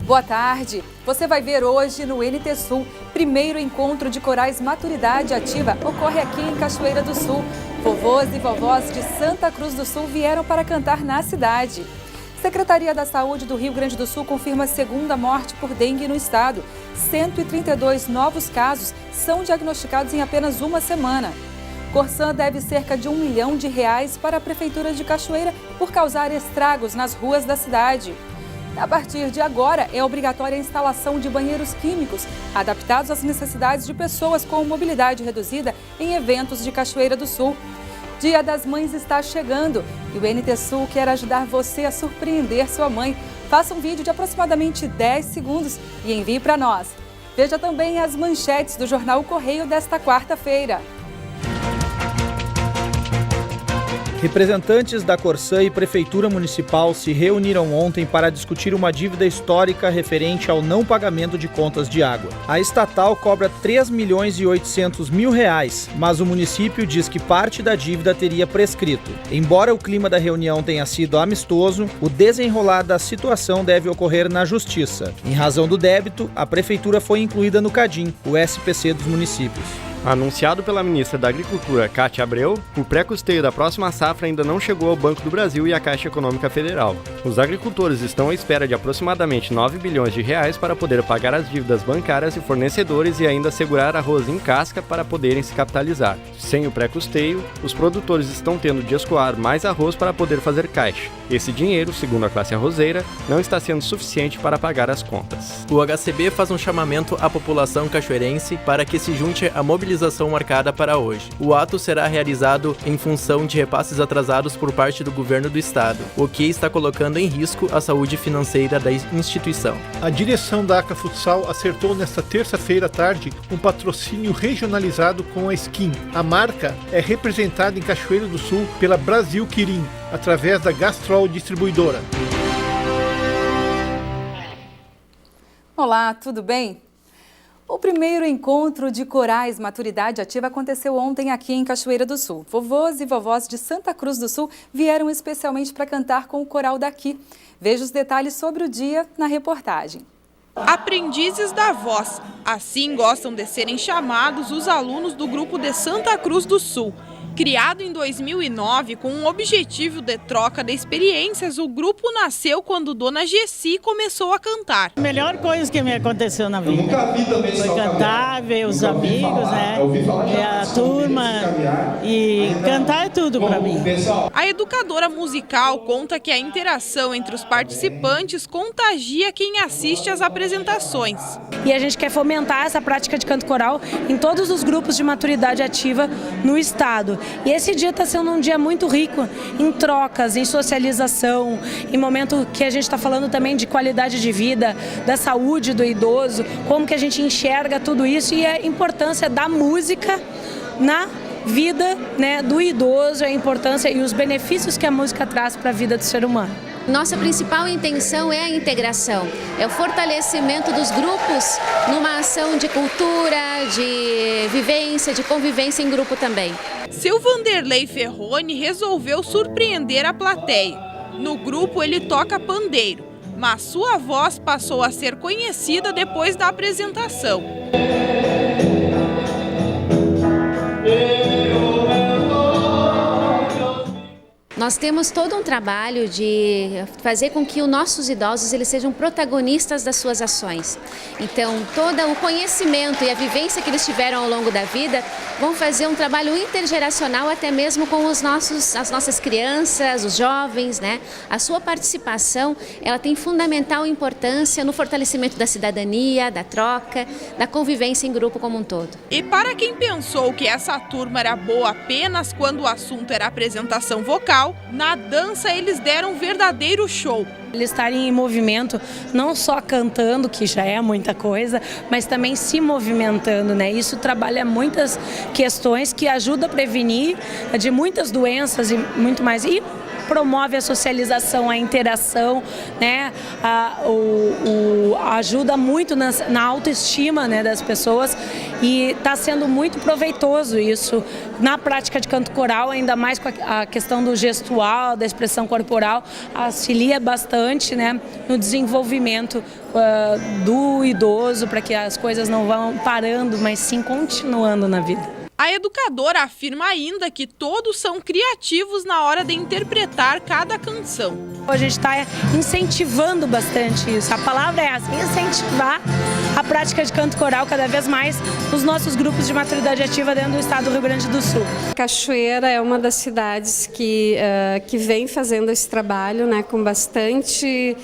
Boa tarde. Você vai ver hoje no NT Sul. Primeiro encontro de corais Maturidade Ativa ocorre aqui em Cachoeira do Sul. Vovôs e vovós de Santa Cruz do Sul vieram para cantar na cidade. Secretaria da Saúde do Rio Grande do Sul confirma a segunda morte por dengue no estado. 132 novos casos são diagnosticados em apenas uma semana. Corsan deve cerca de R$1 milhão para a Prefeitura de Cachoeira por causar estragos nas ruas da cidade. A partir de agora, é obrigatória a instalação de banheiros químicos, adaptados às necessidades de pessoas com mobilidade reduzida em eventos de Cachoeira do Sul. Dia das Mães está chegando e o NT Sul quer ajudar você a surpreender sua mãe. Faça um vídeo de aproximadamente 10 segundos e envie para nós. Veja também as manchetes do Jornal O Correio desta quarta-feira. Representantes da Corsan e Prefeitura Municipal se reuniram ontem para discutir uma dívida histórica referente ao não pagamento de contas de água. A estatal cobra R$3,8 milhões, mas o município diz que parte da dívida teria prescrito. Embora o clima da reunião tenha sido amistoso, o desenrolar da situação deve ocorrer na Justiça. Em razão do débito, a Prefeitura foi incluída no CADIM, o SPC dos municípios. Anunciado pela ministra da Agricultura, Cátia Abreu, o pré-custeio da próxima safra ainda não chegou ao Banco do Brasil e à Caixa Econômica Federal. Os agricultores estão à espera de aproximadamente R$9 bilhões para poder pagar as dívidas bancárias e fornecedores e ainda segurar arroz em casca para poderem se capitalizar. Sem o pré-custeio, os produtores estão tendo de escoar mais arroz para poder fazer caixa. Esse dinheiro, segundo a classe arrozeira, não está sendo suficiente para pagar as contas. O HCB faz um chamamento à população cachoeirense para que se junte à mobilização marcada para hoje. O ato será realizado em função de repasses atrasados por parte do governo do estado, o que está colocando em risco a saúde financeira da instituição. A direção da ACA Futsal acertou nesta terça-feira à tarde um patrocínio regionalizado com a Skin. A marca é representada em Cachoeira do Sul pela Brasil Quirim, através da Gastrol Distribuidora. Olá, tudo bem? O primeiro encontro de corais Maturidade Ativa aconteceu ontem aqui em Cachoeira do Sul. Vovôs e vovós de Santa Cruz do Sul vieram especialmente para cantar com o coral daqui. Veja os detalhes sobre o dia na reportagem. Aprendizes da voz. Assim gostam de serem chamados os alunos do grupo de Santa Cruz do Sul. Criado em 2009 com um objetivo de troca de experiências, o grupo nasceu quando Dona Gessi começou a cantar. A melhor coisa que me aconteceu na vida foi cantar, ver os amigos, ver a turma e cantar é tudo para mim. A educadora musical conta que a interação entre os participantes contagia quem assiste às apresentações. E a gente quer fomentar essa prática de canto coral em todos os grupos de maturidade ativa no estado. E esse dia está sendo um dia muito rico em trocas, em socialização, em momento que a gente está falando também de qualidade de vida, da saúde do idoso, como que a gente enxerga tudo isso e a importância da música na vida, do idoso, a importância e os benefícios que a música traz para a vida do ser humano. Nossa principal intenção é a integração, é o fortalecimento dos grupos numa ação de cultura, de vivência, de convivência em grupo também. Seu Vanderlei Ferroni resolveu surpreender a plateia. No grupo ele toca pandeiro, mas sua voz passou a ser conhecida depois da apresentação. Nós temos todo um trabalho de fazer com que os nossos idosos eles sejam protagonistas das suas ações. Então, todo o conhecimento e a vivência que eles tiveram ao longo da vida vão fazer um trabalho intergeracional até mesmo com as nossas crianças, os jovens, A sua participação, ela tem fundamental importância no fortalecimento da cidadania, da troca, da convivência em grupo como um todo. E para quem pensou que essa turma era boa apenas quando o assunto era apresentação vocal, na dança eles deram um verdadeiro show. Eles estarem em movimento, não só cantando, que já é muita coisa, mas também se movimentando, Isso trabalha muitas questões que ajudam a prevenir de muitas doenças e muito mais. E promove a socialização, a interação, né? Ajuda muito na autoestima, né, das pessoas, e está sendo muito proveitoso isso na prática de canto coral, ainda mais com a questão do gestual, da expressão corporal, auxilia bastante, né, no desenvolvimento do idoso, para que as coisas não vão parando, mas sim continuando na vida. A educadora afirma ainda que todos são criativos na hora de interpretar cada canção. A gente está incentivando bastante isso. A palavra é essa, incentivar a prática de canto coral cada vez mais nos nossos grupos de maturidade ativa dentro do estado do Rio Grande do Sul. Cachoeira é uma das cidades que vem fazendo esse trabalho, né, com bastante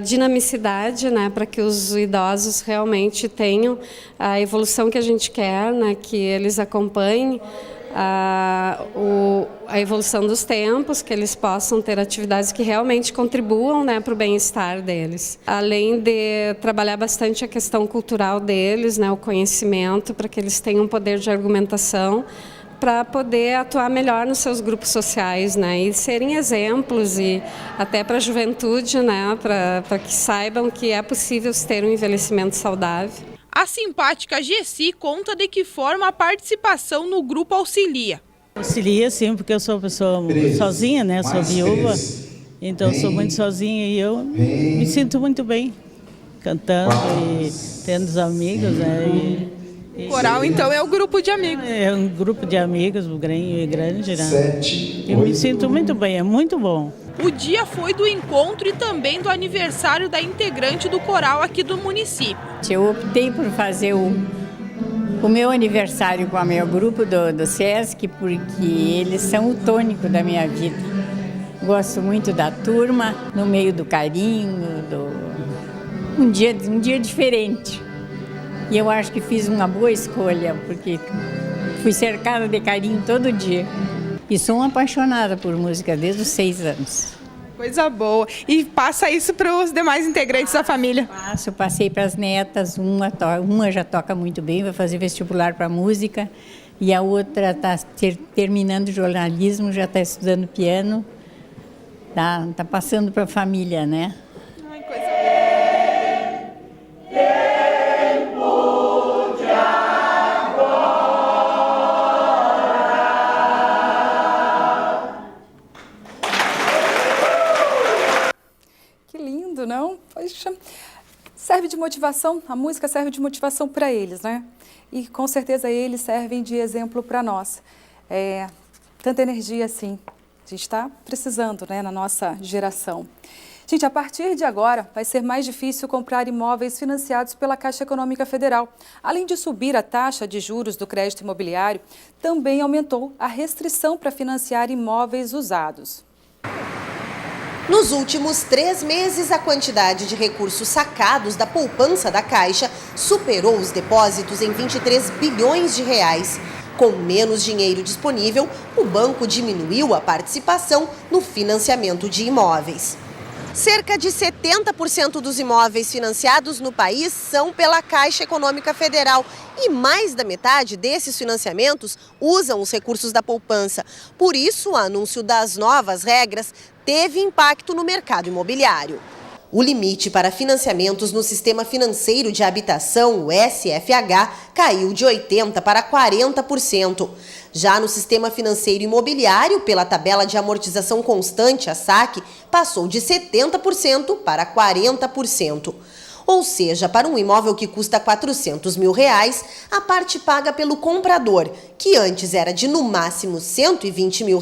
dinamicidade, né, para que os idosos realmente tenham a evolução que a gente quer, né, que eles acompanhem a evolução dos tempos, que eles possam ter atividades que realmente contribuam, né, para o bem-estar deles. Além de trabalhar bastante a questão cultural deles, né, o conhecimento, para que eles tenham poder de argumentação, para poder atuar melhor nos seus grupos sociais, né, e serem exemplos, e até para a juventude, né, para que saibam que é possível ter um envelhecimento saudável. A simpática Gessi conta de que forma a participação no grupo auxilia. Auxilia sim, porque eu sou pessoa sozinha, né? Sou viúva, então sou muito sozinha e eu me sinto muito bem cantando e tendo os amigos, né? Coral, então, é o grupo de amigos. É um grupo de amigos grande, né? Eu me sinto muito bem, é muito bom. O dia foi do encontro e também do aniversário da integrante do coral aqui do município. Eu optei por fazer o meu aniversário com o meu grupo do SESC, porque eles são o tônico da minha vida. Gosto muito da turma, no meio do carinho, um dia diferente. E eu acho que fiz uma boa escolha, porque fui cercada de carinho todo dia. E sou uma apaixonada por música desde os 6 anos. Coisa boa. E passa isso para os demais integrantes da família? Eu passei para as netas, uma já toca muito bem, vai fazer vestibular para música, e a outra está terminando jornalismo, já está estudando piano, tá passando para a família, né? Ai, coisa boa. Não? Poxa, serve de motivação, a música serve de motivação para eles, né? E com certeza eles servem de exemplo para nós. Tanta energia assim, a gente está precisando, né, na nossa geração. Gente, a partir de agora vai ser mais difícil comprar imóveis financiados pela Caixa Econômica Federal. Além de subir a taxa de juros do crédito imobiliário, também aumentou a restrição para financiar imóveis usados. Nos últimos 3 meses, a quantidade de recursos sacados da poupança da Caixa superou os depósitos em 23 bilhões de reais. Com menos dinheiro disponível, o banco diminuiu a participação no financiamento de imóveis. Cerca de 70% dos imóveis financiados no país são pela Caixa Econômica Federal e mais da metade desses financiamentos usam os recursos da poupança. Por isso, o anúncio das novas regras teve impacto no mercado imobiliário. O limite para financiamentos no Sistema Financeiro de Habitação, o SFH, caiu de 80% para 40%. Já no Sistema Financeiro Imobiliário, pela tabela de amortização constante, a SAC, passou de 70% para 40%. Ou seja, para um imóvel que custa R$400 mil, a parte paga pelo comprador, que antes era de no máximo R$120 mil,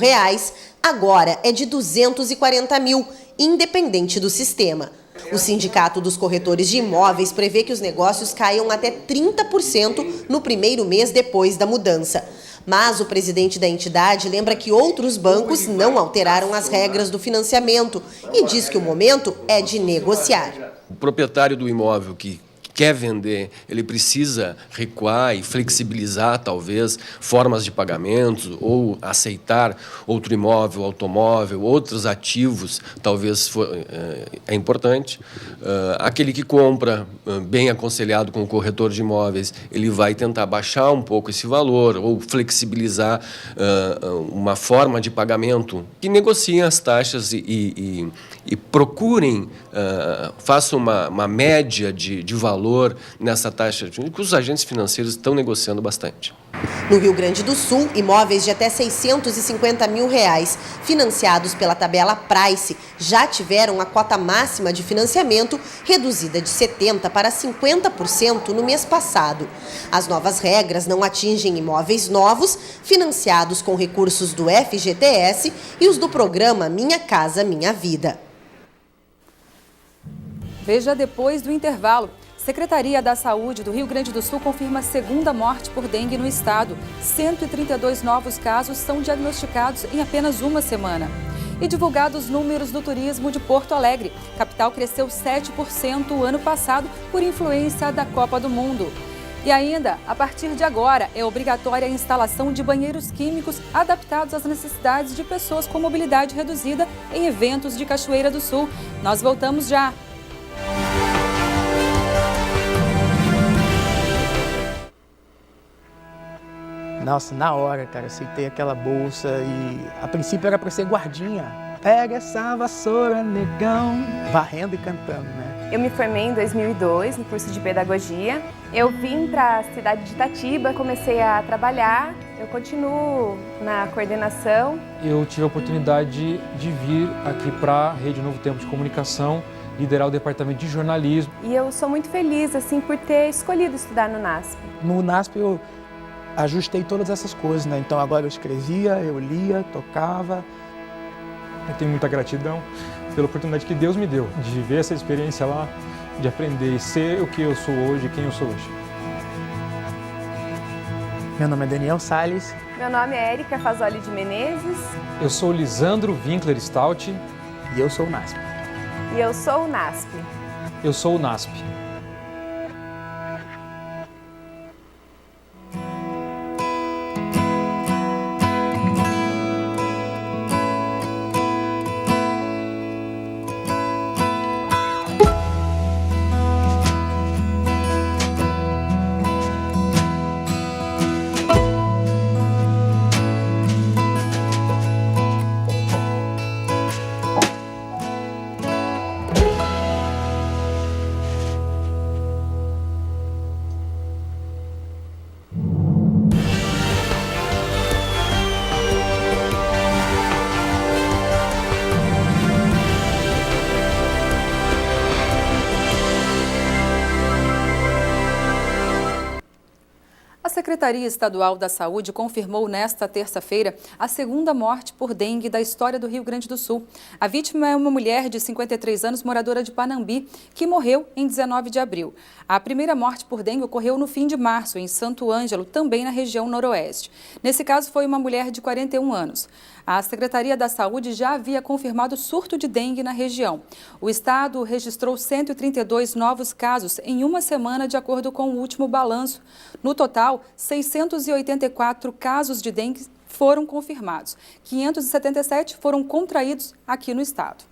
agora é de R$240 mil, independente do sistema. O Sindicato dos Corretores de Imóveis prevê que os negócios caiam até 30% no primeiro mês depois da mudança. Mas o presidente da entidade lembra que outros bancos não alteraram as regras do financiamento e diz que o momento é de negociar. O proprietário do imóvel que quer vender, ele precisa recuar e flexibilizar, talvez, formas de pagamento ou aceitar outro imóvel, automóvel, outros ativos, talvez é importante. Aquele que compra, bem aconselhado com o corretor de imóveis, ele vai tentar baixar um pouco esse valor ou flexibilizar uma forma de pagamento que negociem as taxas e procurem, façam uma média de valor nessa taxa, que os agentes financeiros estão negociando bastante. No Rio Grande do Sul, imóveis de até R$650 mil, financiados pela tabela Price, já tiveram a cota máxima de financiamento reduzida de 70% para 50% no mês passado. As novas regras não atingem imóveis novos, financiados com recursos do FGTS e os do programa Minha Casa Minha Vida. Veja depois do intervalo. Secretaria da Saúde do Rio Grande do Sul confirma a segunda morte por dengue no estado. 132 novos casos são diagnosticados em apenas uma semana. E divulgados números do turismo de Porto Alegre. Capital cresceu 7% o ano passado por influência da Copa do Mundo. E ainda, a partir de agora, é obrigatória a instalação de banheiros químicos adaptados às necessidades de pessoas com mobilidade reduzida em eventos de Cachoeira do Sul. Nós voltamos já. Nossa, na hora, cara, aceitei aquela bolsa e a princípio era para ser guardinha. Pega essa vassoura, negão, varrendo e cantando, né? Eu me formei em 2002 no curso de pedagogia. Eu vim para a cidade de Itatiba, comecei a trabalhar, eu continuo na coordenação. Eu tive a oportunidade de vir aqui para a Rede Novo Tempo de Comunicação, liderar o departamento de jornalismo. E eu sou muito feliz assim por ter escolhido estudar no NASP. No NASP eu ajustei todas essas coisas, né? Então agora eu escrevia, eu lia, tocava. Eu tenho muita gratidão pela oportunidade que Deus me deu de viver essa experiência lá, de aprender e ser o que eu sou hoje, quem eu sou hoje. Meu nome é Daniel Salles. Meu nome é Érica Fazoli de Menezes. Eu sou Lisandro Winkler Stout. E eu sou o NASP. E eu sou o NASP. Eu sou o NASP. A Secretaria Estadual da Saúde confirmou nesta terça-feira a segunda morte por dengue da história do Rio Grande do Sul. A vítima é uma mulher de 53 anos, moradora de Panambi, que morreu em 19 de abril. A primeira morte por dengue ocorreu no fim de março, em Santo Ângelo, também na região noroeste. Nesse caso, foi uma mulher de 41 anos. A Secretaria da Saúde já havia confirmado surto de dengue na região. O estado registrou 132 novos casos em uma semana, de acordo com o último balanço. No total, 684 casos de dengue foram confirmados. 577 foram contraídos aqui no estado.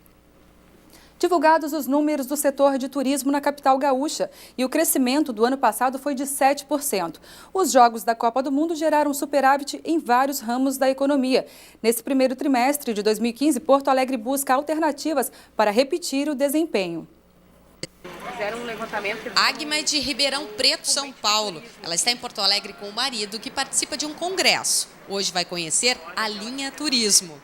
Divulgados os números do setor de turismo na capital gaúcha, e o crescimento do ano passado foi de 7%. Os Jogos da Copa do Mundo geraram superávit em vários ramos da economia. Nesse primeiro trimestre de 2015, Porto Alegre busca alternativas para repetir o desempenho. Agma é de Ribeirão Preto, São Paulo. Ela está em Porto Alegre com o marido, que participa de um congresso. Hoje vai conhecer a linha Turismo.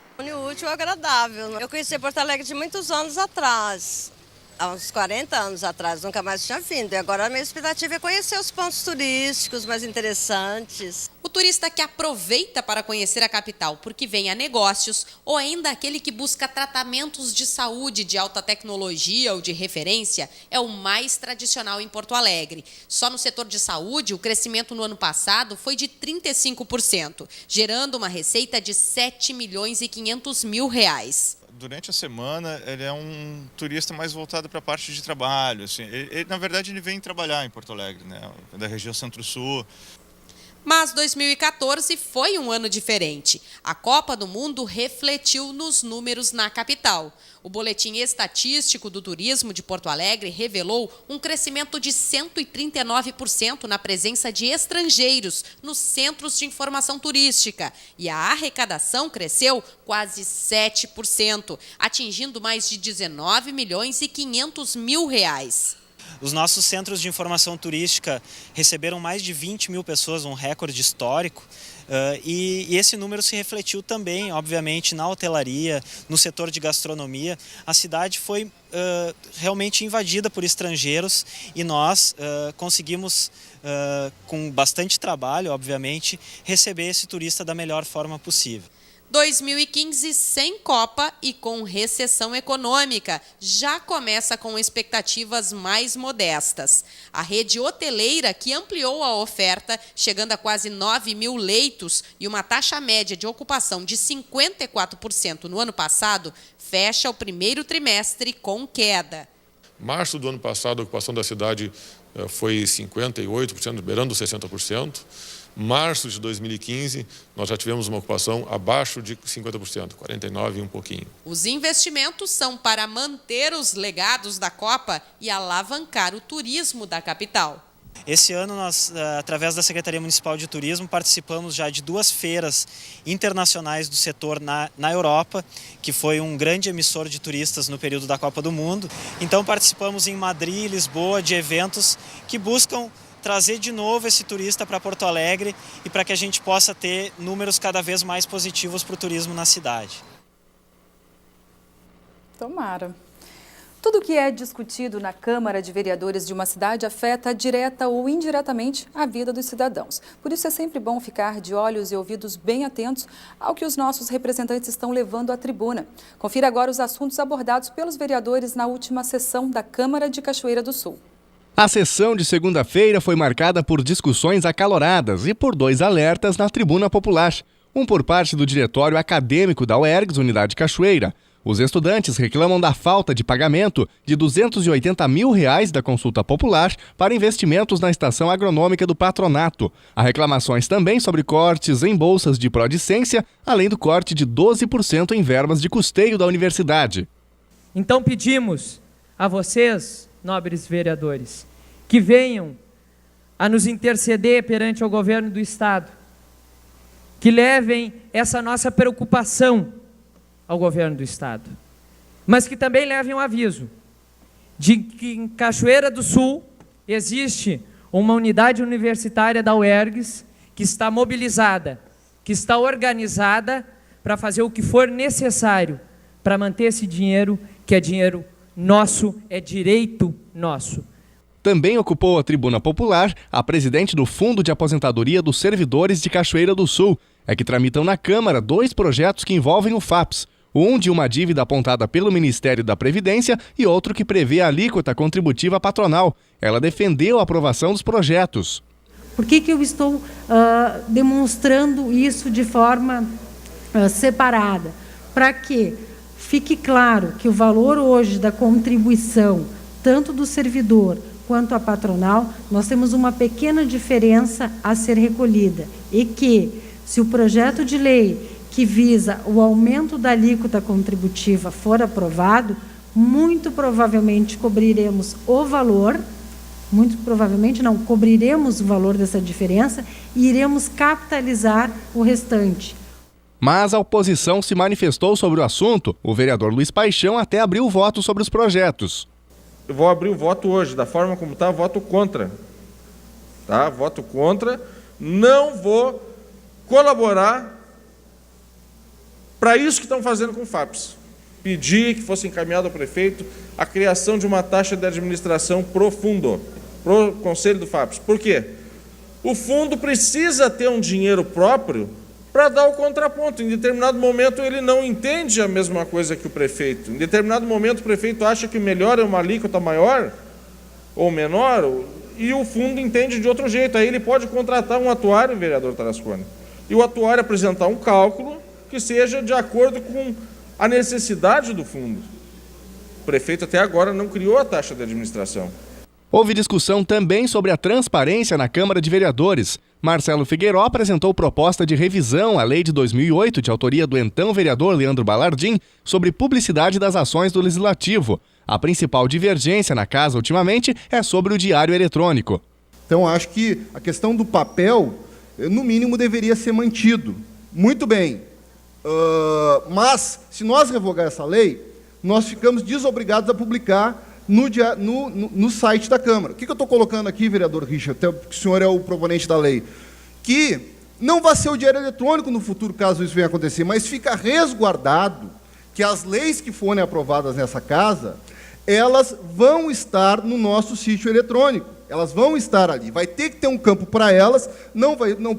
Útil e agradável. Eu conheci Porto Alegre de muitos anos atrás, há uns 40 anos atrás, nunca mais tinha vindo. E agora a minha expectativa é conhecer os pontos turísticos mais interessantes. O turista que aproveita para conhecer a capital porque vem a negócios, ou ainda aquele que busca tratamentos de saúde de alta tecnologia ou de referência, é o mais tradicional em Porto Alegre. Só no setor de saúde, o crescimento no ano passado foi de 35%, gerando uma receita de R$ 7,5 milhões. durante a semana, ele é um turista mais voltado para a parte de trabalho. Assim. Na verdade, ele vem trabalhar em Porto Alegre, né? Da região Centro-Sul. Mas 2014 foi um ano diferente. A Copa do Mundo refletiu nos números na capital. O Boletim Estatístico do Turismo de Porto Alegre revelou um crescimento de 139% na presença de estrangeiros nos centros de informação turística. E a arrecadação cresceu quase 7%, atingindo mais de 19 milhões e 500 mil reais. Os nossos centros de informação turística receberam mais de 20 mil pessoas, um recorde histórico. E esse número se refletiu também, obviamente, na hotelaria, no setor de gastronomia. A cidade foi realmente invadida por estrangeiros e nós conseguimos, com bastante trabalho, obviamente, receber esse turista da melhor forma possível. 2015 sem Copa e com recessão econômica, já começa com expectativas mais modestas. A rede hoteleira, que ampliou a oferta, chegando a quase 9 mil leitos e uma taxa média de ocupação de 54% no ano passado, fecha o primeiro trimestre com queda. Março do ano passado, a ocupação da cidade foi 58%, beirando 60%. Março de 2015, nós já tivemos uma ocupação abaixo de 50%, 49% e um pouquinho. Os investimentos são para manter os legados da Copa e alavancar o turismo da capital. Esse ano nós, através da Secretaria Municipal de Turismo, participamos já de 2 feiras internacionais do setor na Europa, que foi um grande emissor de turistas no período da Copa do Mundo. Então participamos em Madrid e Lisboa de eventos que buscam trazer de novo esse turista para Porto Alegre e para que a gente possa ter números cada vez mais positivos para o turismo na cidade. Tomara. Tudo que é discutido na Câmara de Vereadores de uma cidade afeta direta ou indiretamente a vida dos cidadãos. Por isso é sempre bom ficar de olhos e ouvidos bem atentos ao que os nossos representantes estão levando à tribuna. Confira agora os assuntos abordados pelos vereadores na última sessão da Câmara de Cachoeira do Sul. A sessão de segunda-feira foi marcada por discussões acaloradas e por 2 alertas na tribuna popular. Um por parte do diretório acadêmico da UERGS, Unidade Cachoeira. Os estudantes reclamam da falta de pagamento de R$ 280 mil da consulta popular para investimentos na estação agronômica do patronato. Há reclamações também sobre cortes em bolsas de prodicência, além do corte de 12% em verbas de custeio da universidade. Então pedimos a vocês, nobres vereadores, que venham a nos interceder perante o governo do Estado, que levem essa nossa preocupação ao governo do Estado, mas que também levem um aviso de que em Cachoeira do Sul existe uma unidade universitária da UERGS que está mobilizada, que está organizada para fazer o que for necessário para manter esse dinheiro, que é dinheiro nosso, é direito nosso. Também ocupou a tribuna popular a presidente do Fundo de Aposentadoria dos Servidores de Cachoeira do Sul. É que tramitam na Câmara 2 projetos que envolvem o FAPS. Um de uma dívida apontada pelo Ministério da Previdência e outro que prevê a alíquota contributiva patronal. Ela defendeu a aprovação dos projetos. Por que eu estou demonstrando isso de forma separada? Para que fique claro que o valor hoje da contribuição, tanto do servidor quanto a patronal, nós temos uma pequena diferença a ser recolhida. E que, se o projeto de lei que visa o aumento da alíquota contributiva for aprovado, muito provavelmente cobriremos o valor, muito provavelmente não, cobriremos o valor dessa diferença e iremos capitalizar o restante. Mas a oposição se manifestou sobre o assunto. O vereador Luiz Paixão até abriu o voto sobre os projetos. Eu vou abrir o voto hoje, da forma como está, voto contra. Tá? Voto contra. Não vou colaborar para isso que estão fazendo com o FAPS. Pedi que fosse encaminhado ao prefeito a criação de uma taxa de administração pro fundo, pro conselho do FAPS. Por quê? O fundo precisa ter um dinheiro próprio para dar o contraponto. Em determinado momento ele não entende a mesma coisa que o prefeito. Em determinado momento o prefeito acha que melhor é uma alíquota maior ou menor, e o fundo entende de outro jeito. Aí ele pode contratar um atuário, vereador Tarasconi, e o atuário apresentar um cálculo que seja de acordo com a necessidade do fundo. O prefeito até agora não criou a taxa de administração. Houve discussão também sobre a transparência na Câmara de Vereadores. Marcelo Figueiró apresentou proposta de revisão à Lei de 2008, de autoria do então vereador Leandro Balardim, sobre publicidade das ações do Legislativo. A principal divergência na casa, ultimamente, é sobre o diário eletrônico. Então, acho que a questão do papel, no mínimo, deveria ser mantido. Muito bem. Mas, se nós revogar essa lei, nós ficamos desobrigados a publicar no site da Câmara. O que eu estou colocando aqui, vereador Richard, até porque o senhor é o proponente da lei? Que não vai ser o diário eletrônico no futuro, caso isso venha a acontecer, mas fica resguardado que as leis que forem aprovadas nessa casa, elas vão estar no nosso sítio eletrônico. Elas vão estar ali. Vai ter que ter um campo para elas,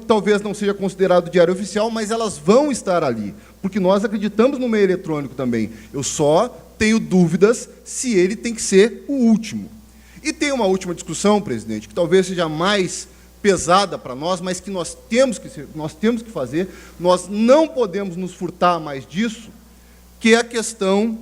talvez não seja considerado diário oficial, mas elas vão estar ali, porque nós acreditamos no meio eletrônico também. Eu só tenho dúvidas se ele tem que ser o último. E tem uma última discussão, presidente, que talvez seja mais pesada para nós, mas que nós temos que fazer, nós não podemos nos furtar mais disso, que é a questão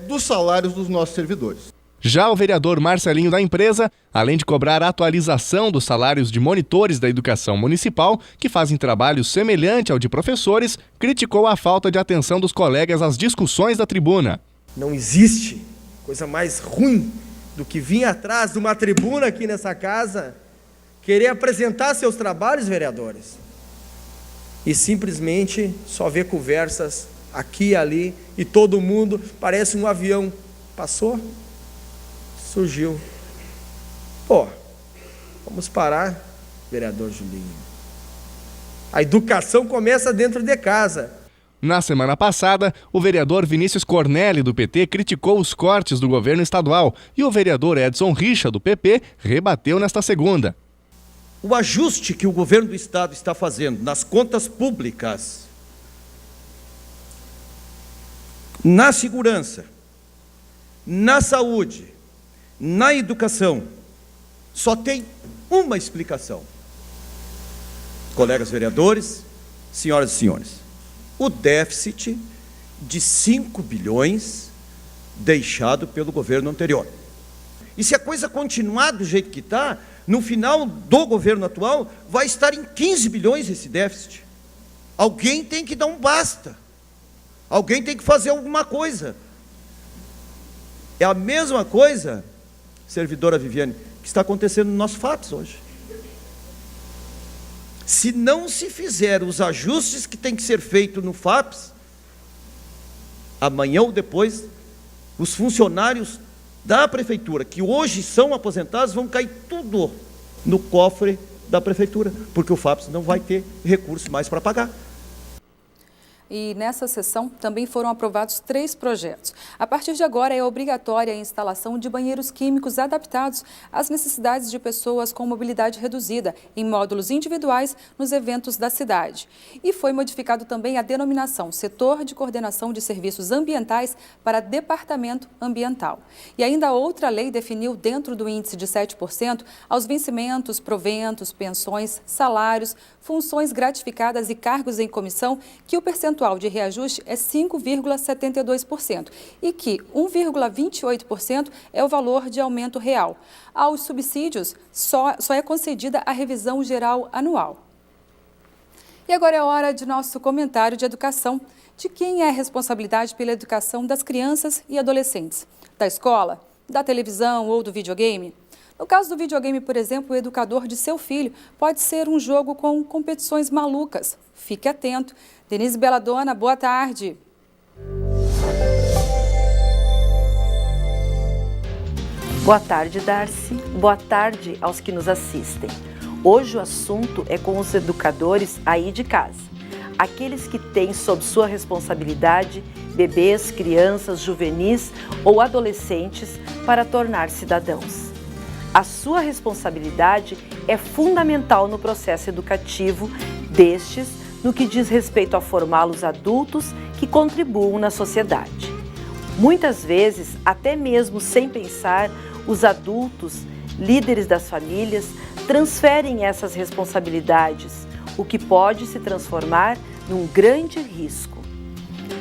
dos salários dos nossos servidores. Já o vereador Marcelinho da Empresa, além de cobrar a atualização dos salários de monitores da educação municipal, que fazem trabalho semelhante ao de professores, criticou a falta de atenção dos colegas às discussões da tribuna. Não existe coisa mais ruim do que vir atrás de uma tribuna aqui nessa casa, querer apresentar seus trabalhos, vereadores, e simplesmente só ver conversas aqui e ali, e todo mundo parece um avião. Passou, surgiu. Pô, vamos parar, vereador Julinho. A educação começa dentro de casa. Na semana passada, o vereador Vinícius Cornelli, do PT, criticou os cortes do governo estadual e o vereador Edson Richa, do PP, rebateu nesta segunda. O ajuste que o governo do estado está fazendo nas contas públicas, na segurança, na saúde, na educação, só tem uma explicação. Colegas vereadores, senhoras e senhores, o déficit de 5 bilhões deixado pelo governo anterior. E se a coisa continuar do jeito que está, no final do governo atual, vai estar em 15 bilhões esse déficit. Alguém tem que dar um basta. Alguém tem que fazer alguma coisa. É a mesma coisa, servidora Viviane, que está acontecendo no nosso FAPS hoje. Se não se fizer os ajustes que tem que ser feito no FAPS, amanhã ou depois, os funcionários da prefeitura, que hoje são aposentados, vão cair tudo no cofre da prefeitura, porque o FAPS não vai ter recurso mais para pagar. E nessa sessão também foram aprovados 3 projetos. A partir de agora é obrigatória a instalação de banheiros químicos adaptados às necessidades de pessoas com mobilidade reduzida, em módulos individuais nos eventos da cidade. E foi modificado também a denominação Setor de Coordenação de Serviços Ambientais para Departamento Ambiental. E ainda outra lei definiu, dentro do índice de 7%, aos vencimentos, proventos, pensões, salários, funções gratificadas e cargos em comissão, que o percentual de reajuste é 5,72% e que 1,28% é o valor de aumento real. Aos subsídios, só é concedida a revisão geral anual. E agora é hora de nosso comentário de educação. De quem é a responsabilidade pela educação das crianças e adolescentes? Da escola, da televisão ou do videogame? No caso do videogame, por exemplo, o educador de seu filho pode ser um jogo com competições malucas. Fique atento. Denise Belladonna, boa tarde. Boa tarde, Darcy. Boa tarde aos que nos assistem. Hoje o assunto é com os educadores aí de casa. Aqueles que têm sob sua responsabilidade bebês, crianças, juvenis ou adolescentes para tornar cidadãos. A sua responsabilidade é fundamental no processo educativo destes, no que diz respeito a formá-los adultos que contribuam na sociedade. Muitas vezes, até mesmo sem pensar, os adultos, líderes das famílias, transferem essas responsabilidades, o que pode se transformar num grande risco.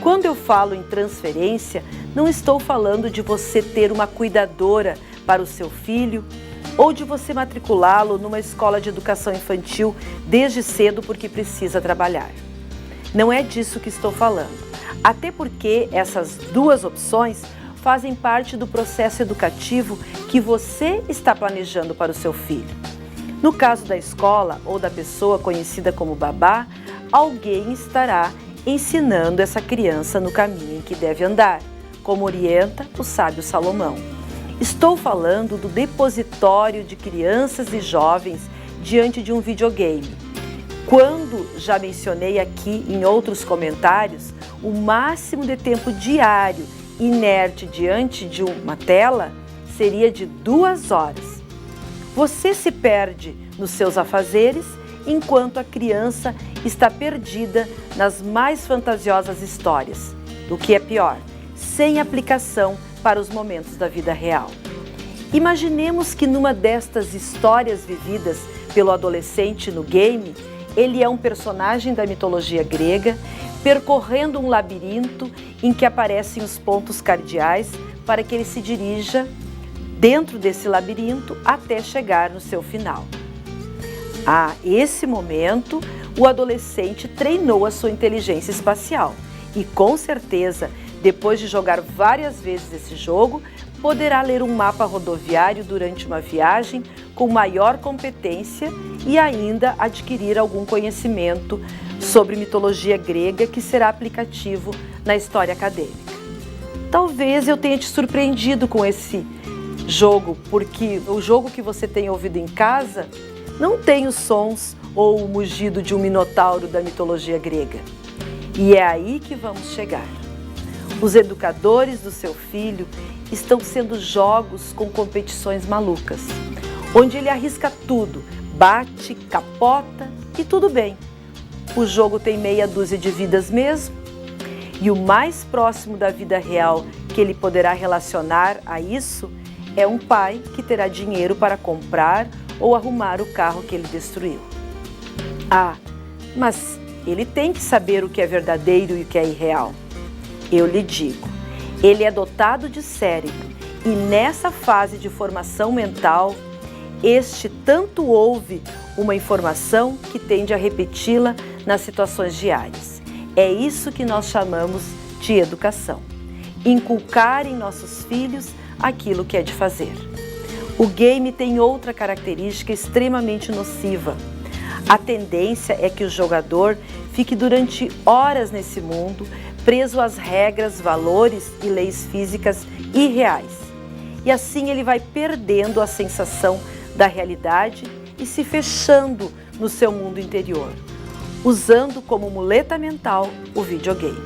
Quando eu falo em transferência, não estou falando de você ter uma cuidadora para o seu filho ou de você matriculá-lo numa escola de educação infantil desde cedo porque precisa trabalhar. Não é disso que estou falando, até porque essas duas opções fazem parte do processo educativo que você está planejando para o seu filho. No caso da escola ou da pessoa conhecida como babá, alguém estará ensinando essa criança no caminho em que deve andar, como orienta o sábio Salomão. Estou falando do depositório de crianças e jovens diante de um videogame. Quando já mencionei aqui em outros comentários, o máximo de tempo diário inerte diante de uma tela seria de 2 horas. Você se perde nos seus afazeres enquanto a criança está perdida nas mais fantasiosas histórias. O que é pior, sem aplicação para os momentos da vida real. Imaginemos que numa destas histórias vividas pelo adolescente no game, ele é um personagem da mitologia grega, percorrendo um labirinto em que aparecem os pontos cardeais para que ele se dirija dentro desse labirinto até chegar no seu final. A esse momento, o adolescente treinou a sua inteligência espacial e, com certeza, depois de jogar várias vezes esse jogo, poderá ler um mapa rodoviário durante uma viagem com maior competência e ainda adquirir algum conhecimento sobre mitologia grega que será aplicativo na história acadêmica. Talvez eu tenha te surpreendido com esse jogo, porque o jogo que você tem ouvido em casa não tem os sons ou o mugido de um minotauro da mitologia grega. E é aí que vamos chegar. Os educadores do seu filho estão sendo jogos com competições malucas, onde ele arrisca tudo, bate, capota e tudo bem. O jogo tem meia dúzia de vidas mesmo, e o mais próximo da vida real que ele poderá relacionar a isso é um pai que terá dinheiro para comprar ou arrumar o carro que ele destruiu. Ah, mas ele tem que saber o que é verdadeiro e o que é irreal. Eu lhe digo, ele é dotado de cérebro e nessa fase de formação mental, este tanto ouve uma informação que tende a repeti-la nas situações diárias. É isso que nós chamamos de educação. Inculcar em nossos filhos aquilo que é de fazer. O game tem outra característica extremamente nociva. A tendência é que o jogador fique durante horas nesse mundo, preso às regras, valores e leis físicas irreais. E assim ele vai perdendo a sensação da realidade e se fechando no seu mundo interior, usando como muleta mental o videogame.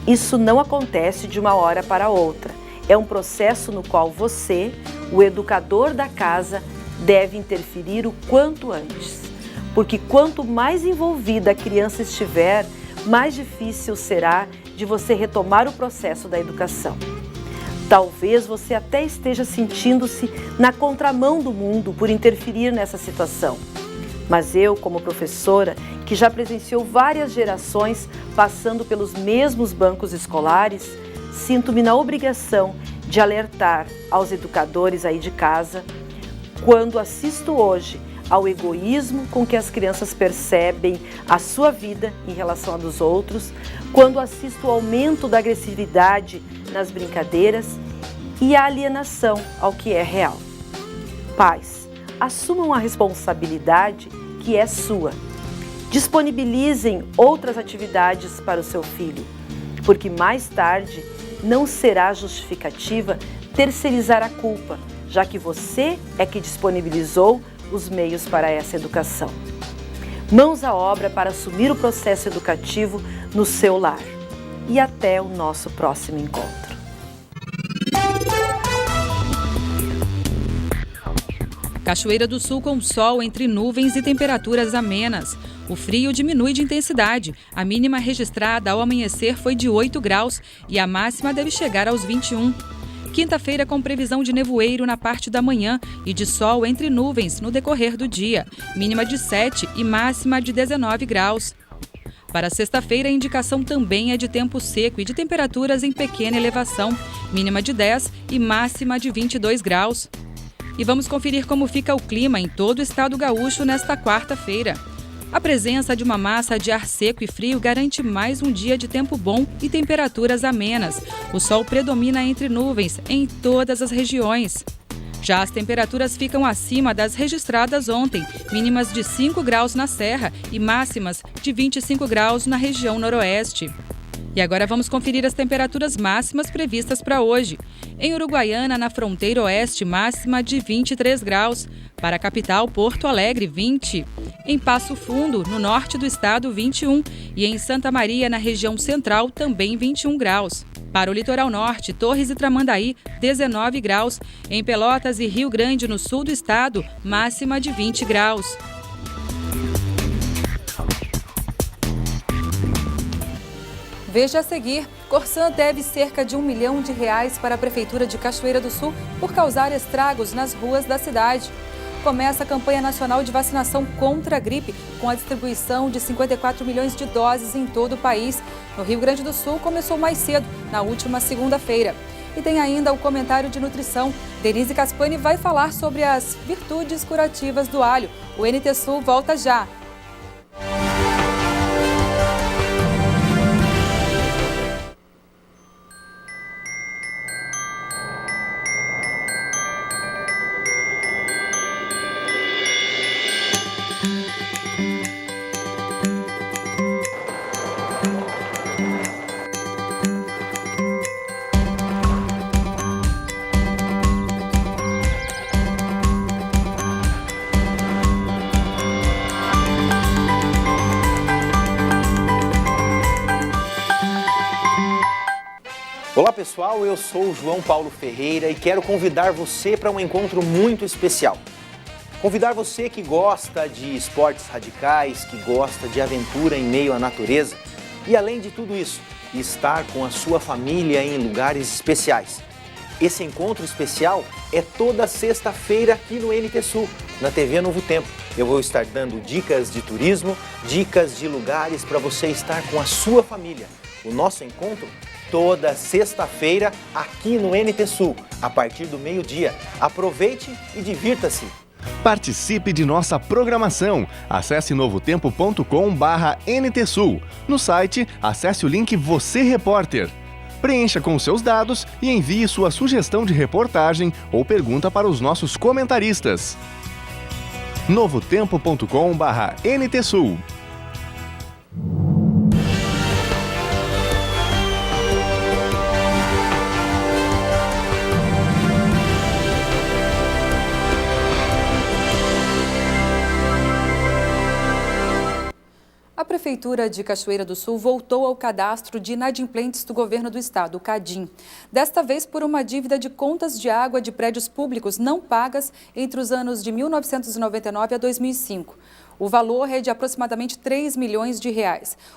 Isso não acontece de uma hora para outra. É um processo no qual você, o educador da casa, deve interferir o quanto antes. Porque quanto mais envolvida a criança estiver, mais difícil será de você retomar o processo da educação. Talvez você até esteja sentindo-se na contramão do mundo por interferir nessa situação. Mas eu, como professora, que já presenciou várias gerações passando pelos mesmos bancos escolares, sinto-me na obrigação de alertar aos educadores aí de casa quando assisto hoje ao egoísmo com que as crianças percebem a sua vida em relação à dos outros, quando assisto ao aumento da agressividade nas brincadeiras e a alienação ao que é real. Pais, assumam a responsabilidade que é sua. Disponibilizem outras atividades para o seu filho, porque mais tarde não será justificativa terceirizar a culpa, já que você é que disponibilizou os meios para essa educação. Mãos à obra para assumir o processo educativo no seu lar. E até o nosso próximo encontro. Cachoeira do Sul com sol entre nuvens e temperaturas amenas. O frio diminui de intensidade. A mínima registrada ao amanhecer foi de 8 graus e a máxima deve chegar aos 21. Quinta-feira com previsão de nevoeiro na parte da manhã e de sol entre nuvens no decorrer do dia. Mínima de 7 e máxima de 19 graus. Para sexta-feira, a indicação também é de tempo seco e de temperaturas em pequena elevação, mínima de 10 e máxima de 22 graus. E vamos conferir como fica o clima em todo o estado gaúcho nesta quarta-feira. A presença de uma massa de ar seco e frio garante mais um dia de tempo bom e temperaturas amenas. O sol predomina entre nuvens em todas as regiões. Já as temperaturas ficam acima das registradas ontem, mínimas de 5 graus na Serra e máximas de 25 graus na região noroeste. E agora vamos conferir as temperaturas máximas previstas para hoje. Em Uruguaiana, na fronteira oeste, máxima de 23 graus. Para a capital, Porto Alegre, 20. Em Passo Fundo, no norte do estado, 21. E em Santa Maria, na região central, também 21 graus. Para o litoral norte, Torres e Tramandaí, 19 graus. Em Pelotas e Rio Grande, no sul do estado, máxima de 20 graus. Veja a seguir, Corsã deve cerca de R$1 milhão para a Prefeitura de Cachoeira do Sul por causar estragos nas ruas da cidade. Começa a campanha nacional de vacinação contra a gripe, com a distribuição de 54 milhões de doses em todo o país. No Rio Grande do Sul, começou mais cedo, na última segunda-feira. E tem ainda o comentário de nutrição. Denise Caspani vai falar sobre as virtudes curativas do alho. O NT Sul volta já. Olá pessoal, eu sou o João Paulo Ferreira e quero convidar você para um encontro muito especial. Convidar você que gosta de esportes radicais, que gosta de aventura em meio à natureza e, além de tudo isso, estar com a sua família em lugares especiais. Esse encontro especial é toda sexta-feira aqui no NT Sul, na TV Novo Tempo. Eu vou estar dando dicas de turismo, dicas de lugares para você estar com a sua família. O nosso encontro toda sexta-feira aqui no NT Sul, a partir do meio-dia. Aproveite e divirta-se. Participe de nossa programação. Acesse novotempo.com/NTSul. No site, acesse o link Você Repórter. Preencha com seus dados e envie sua sugestão de reportagem ou pergunta para os nossos comentaristas. novotempo.com/NTSul. A Prefeitura de Cachoeira do Sul voltou ao cadastro de inadimplentes do governo do estado, o CADIM. Desta vez por uma dívida de contas de água de prédios públicos não pagas entre os anos de 1999 a 2005. O valor é de aproximadamente R$3 milhões.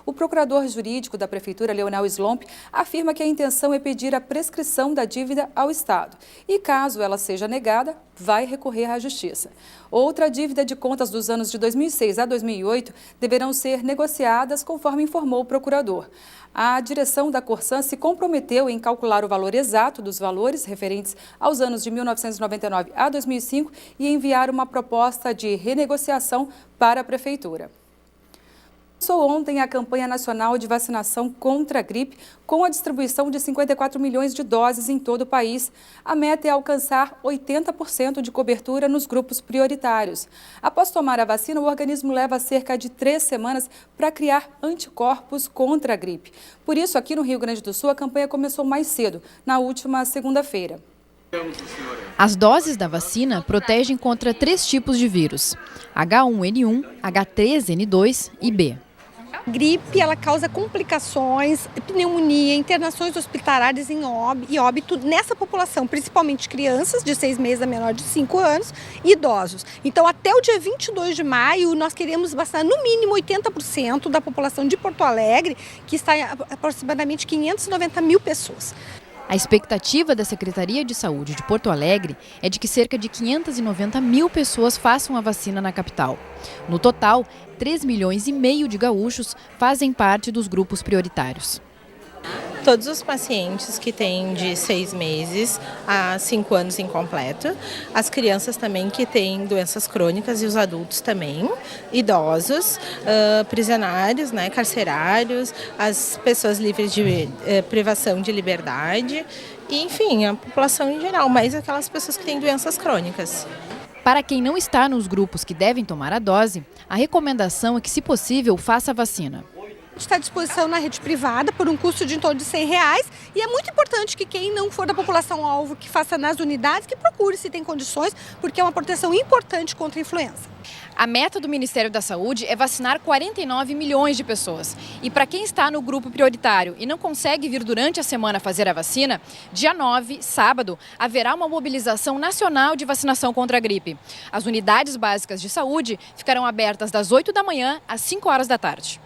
O procurador jurídico da Prefeitura, Leonel Slomp, afirma que a intenção é pedir a prescrição da dívida ao Estado. E caso ela seja negada, vai recorrer à Justiça. Outra dívida de contas dos anos de 2006 a 2008 deverão ser negociadas, conforme informou o procurador. A direção da Corsã se comprometeu em calcular o valor exato dos valores referentes aos anos de 1999 a 2005 e enviar uma proposta de renegociação para a Prefeitura. Começou ontem a campanha nacional de vacinação contra a gripe, com a distribuição de 54 milhões de doses em todo o país. A meta é alcançar 80% de cobertura nos grupos prioritários. Após tomar a vacina, o organismo leva cerca de 3 semanas para criar anticorpos contra a gripe. Por isso, aqui no Rio Grande do Sul, a campanha começou mais cedo, na última segunda-feira. As doses da vacina protegem contra 3 tipos de vírus: H1N1, H3N2 e B. A gripe, ela causa complicações, pneumonia, internações hospitalares e óbito nessa população, principalmente crianças de 6 meses a menor de 5 anos e idosos. Então, até o dia 22 de maio, nós queremos vacinar no mínimo 80% da população de Porto Alegre, que está em aproximadamente 590 mil pessoas. A expectativa da Secretaria de Saúde de Porto Alegre é de que cerca de 590 mil pessoas façam a vacina na capital. No total, 3,5 milhões de gaúchos fazem parte dos grupos prioritários. Todos os pacientes que têm de 6 meses a 5 anos incompleto, as crianças também que têm doenças crônicas e os adultos também, idosos, prisionários, né, carcerários, as pessoas livres de privação de liberdade, e, enfim, a população em geral, mais aquelas pessoas que têm doenças crônicas. Para quem não está nos grupos que devem tomar a dose, a recomendação é que, se possível, faça a vacina. Está à disposição na rede privada por um custo de em torno de R$100 e é muito importante que quem não for da população-alvo que faça nas unidades, que procure se tem condições, porque é uma proteção importante contra a influenza. A meta do Ministério da Saúde é vacinar 49 milhões de pessoas. E para quem está no grupo prioritário e não consegue vir durante a semana fazer a vacina, dia 9, sábado, haverá uma mobilização nacional de vacinação contra a gripe. As unidades básicas de saúde ficarão abertas das 8 da manhã às 5 horas da tarde.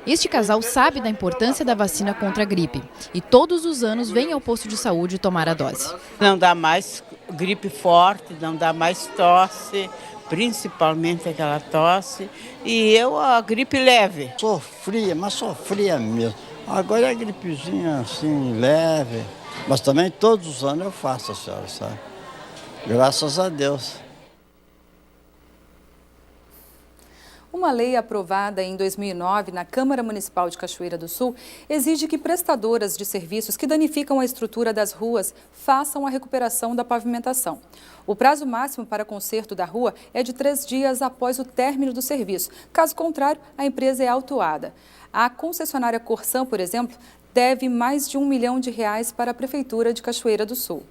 Este casal sabe da importância da vacina contra a gripe e todos os anos vem ao posto de saúde tomar a dose. Não dá mais gripe forte, não dá mais tosse, principalmente aquela tosse, e a gripe leve. Sofria, mas sofria mesmo. Agora é a gripezinha assim, leve, mas também todos os anos eu faço, a senhora sabe. Graças a Deus. Uma lei aprovada em 2009 na Câmara Municipal de Cachoeira do Sul exige que prestadoras de serviços que danificam a estrutura das ruas façam a recuperação da pavimentação. O prazo máximo para conserto da rua é de 3 dias após o término do serviço. Caso contrário, a empresa é autuada. A concessionária Corsan, por exemplo, deve mais de R$1 milhão para a Prefeitura de Cachoeira do Sul.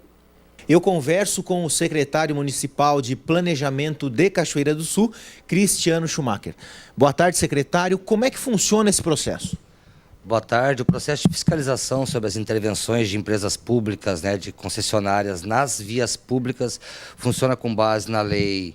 Eu converso com o secretário municipal de Planejamento de Cachoeira do Sul, Cristiano Schumacher. Boa tarde, secretário. Como é que funciona esse processo? Boa tarde. O processo de fiscalização sobre as intervenções de empresas públicas, de concessionárias nas vias públicas, funciona com base na Lei